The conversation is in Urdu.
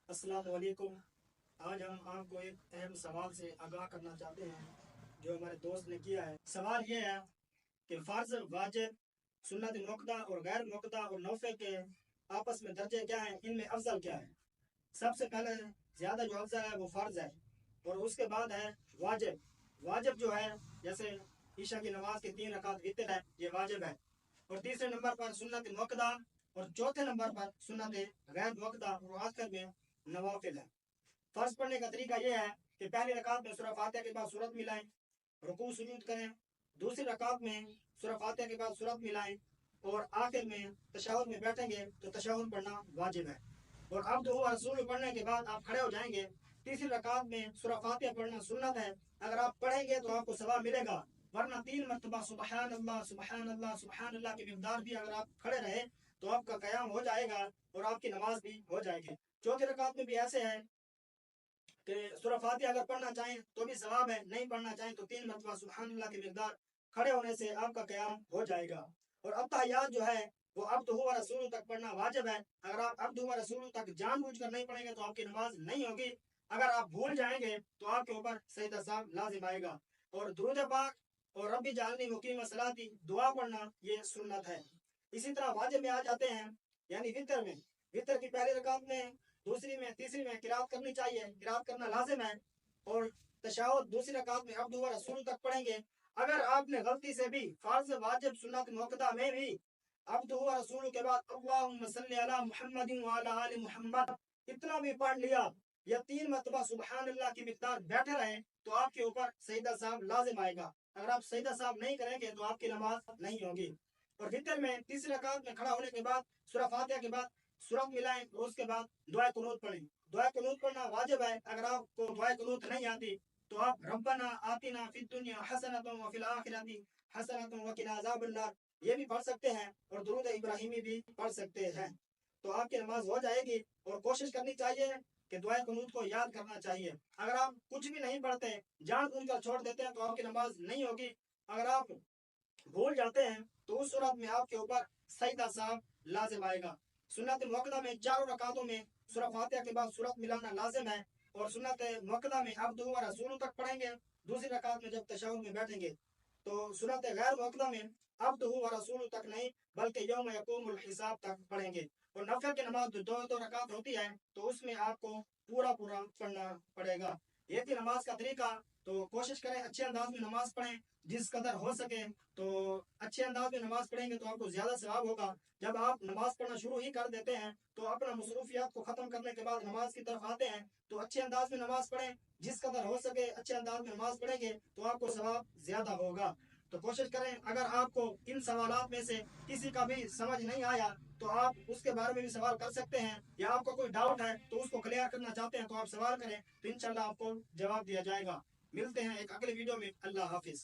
السلام علیکم۔ آج ہم آپ کو ایک اہم سوال سے آگاہ کرنا چاہتے ہیں جو ہمارے دوست نے کیا ہے۔ سوال یہ ہے کہ فرض، واجب، سنت موقدہ اور غیر موقدہ اور نوفل کے آپس میں درجے کیا ہیں، ان میں افضل کیا ہے؟ سب سے پہلے زیادہ جو افضل ہے وہ فرض ہے، اور اس کے بعد ہے واجب۔ واجب جو ہے جیسے عشاء کی نماز کے 3 رکعت وتر ہے، یہ واجب ہے۔ اور تیسرے نمبر پر سنت موقدہ، اور چوتھے نمبر پر سنت غیر موقدہ، اور آخر میں نوافل ہے۔ فرض پڑھنے کا طریقہ یہ ہے کہ پہلی رکعت میں سورہ فاتحہ کے بعد سورت ملائیں، رکوع سجود کریں، دوسری رکعت میں سورہ فاتحہ کے بعد سورت ملائیں، اور آخر میں تشہد میں بیٹھیں گے تو تشہد پڑھنا واجب ہے۔ اور عبد و رسول پڑھنے کے بعد آپ کھڑے ہو جائیں گے۔ تیسری رکعت میں سورہ فاتحہ پڑھنا سنت ہے، اگر آپ پڑھیں گے تو آپ کو ثواب ملے گا، ورنہ 3 مرتبہ سبحان اللہ سبحان اللہ سبحان اللہ کی مقدار بھی اگر آپ کھڑے رہے تو آپ کا قیام ہو جائے گا اور آپ کی نماز بھی ہو جائے گی۔ چوتھی رکعت میں بھی ایسے ہے کہ سورہ فاتحہ اگر پڑھنا چاہیں تو بھی ثواب ہے، نہیں پڑھنا چاہیں تو 3 مرتبہ سبحان اللہ کی مقدار کھڑے ہونے سے آپ کا قیام ہو جائے گا۔ اور اتحیات جو ہے وہ عبدہ و رسول تک پڑھنا واجب ہے، اگر آپ عبدہ و رسول تک جان بوجھ کر نہیں پڑھیں گے تو آپ کی نماز نہیں ہوگی، اگر آپ بھول جائیں گے تو آپ کے اوپر سجدہ سہو لازم آئے گا۔ اور درود پاک اور ربی جعلنی مقیم الصلاۃ دعا پڑھنا یہ سنت ہے۔ اسی طرح واجب میں آ جاتے ہیں، یعنی وتر میں، وتر کی پہلی رکعت میں، دوسری میں، تیسری میں قرات کرنی چاہیے، قرات کرنا لازم ہے، اور تشہد دوسری رکعت میں عبدہ و رسول تک پڑھیں گے۔ اگر آپ نے غلطی سے بھی فرض، واجب، سنت موقدہ میں بھی عبدہ و رسول کے بعد اللہم صلی علی محمد وعلی آل محمد اتنا بھی پڑھ لیا، یا 3 مرتبہ سبحان اللہ کی مقدار بیٹھے رہے تو آپ کے اوپر سجدہ سہو لازم آئے گا، اگر آپ سجدہ سہو نہیں کریں گے تو آپ کی نماز نہیں ہوگی۔ اور وتر میں تیسری رکعت میں کھڑا ہونے کے بعد سورہ فاتحہ کے بعد سورت ملائیں، اور اس کے بعد دعائے قنوت پڑھیں۔ دعائے قنوت پڑھنا واجب ہے، اگر آپ کو دعائے قنوت نہیں آتی تو آپ ربنا آتنا فی الدنیا حسنۃ وفی الآخرۃ حسنۃ وقنا عذاب النار یہ بھی پڑھ سکتے ہیں، اور درود ابراہیمی بھی پڑھ سکتے ہیں، تو آپ کی نماز ہو جائے گی۔ اور کوشش کرنی چاہیے کہ دعائے قنوت کو یاد کرنا چاہیے، اگر آپ کچھ بھی نہیں پڑھتے، جان بوجھ کر چھوڑ دیتے ہیں تو آپ کی نماز نہیں ہوگی، اگر آپ بھول جاتے ہیں تو اس صورت میں آپ کے اوپر سجدہ سہو لازم آئے گا۔ سنت موقدہ میں 4 رکعتوں میں سورہ فاتحہ کے بعد سورت ملانا لازم ہے، اور سنت موقدہ میں عبدہ و رسول تک پڑھیں گے، دوسری رکعت میں جب تشہد میں بیٹھیں گے۔ تو سنت غیر موقدہ میں عبدہ و رسول تک نہیں بلکہ یوم یقوم الحساب تک پڑھیں گے۔ اور نفل کی نماز 2 رکعت ہوتی ہے تو اس میں آپ کو پورا پڑھنا پڑے گا۔ یہ تھی نماز کا طریقہ، تو کوشش کریں اچھے انداز میں نماز پڑھیں، جس قدر ہو سکے تو اچھے انداز میں نماز پڑھیں گے تو آپ کو زیادہ ثواب ہوگا۔ جب آپ نماز پڑھنا شروع ہی کر دیتے ہیں تو اپنا مصروفیات کو ختم کرنے کے بعد نماز کی طرف آتے ہیں، تو اچھے انداز میں نماز پڑھیں، جس قدر ہو سکے اچھے انداز میں نماز پڑھیں گے تو آپ کو ثواب زیادہ ہوگا۔ تو کوشش کریں، اگر آپ کو ان سوالات میں سے کسی کا بھی سمجھ نہیں آیا تو آپ اس کے بارے میں بھی سوال کر سکتے ہیں، یا آپ کو کوئی ڈاؤٹ ہے تو اس کو کلیئر کرنا چاہتے ہیں تو آپ سوال کریں، تو انشاءاللہ آپ کو جواب دیا جائے گا۔ ملتے ہیں ایک اگلے ویڈیو میں، اللہ حافظ۔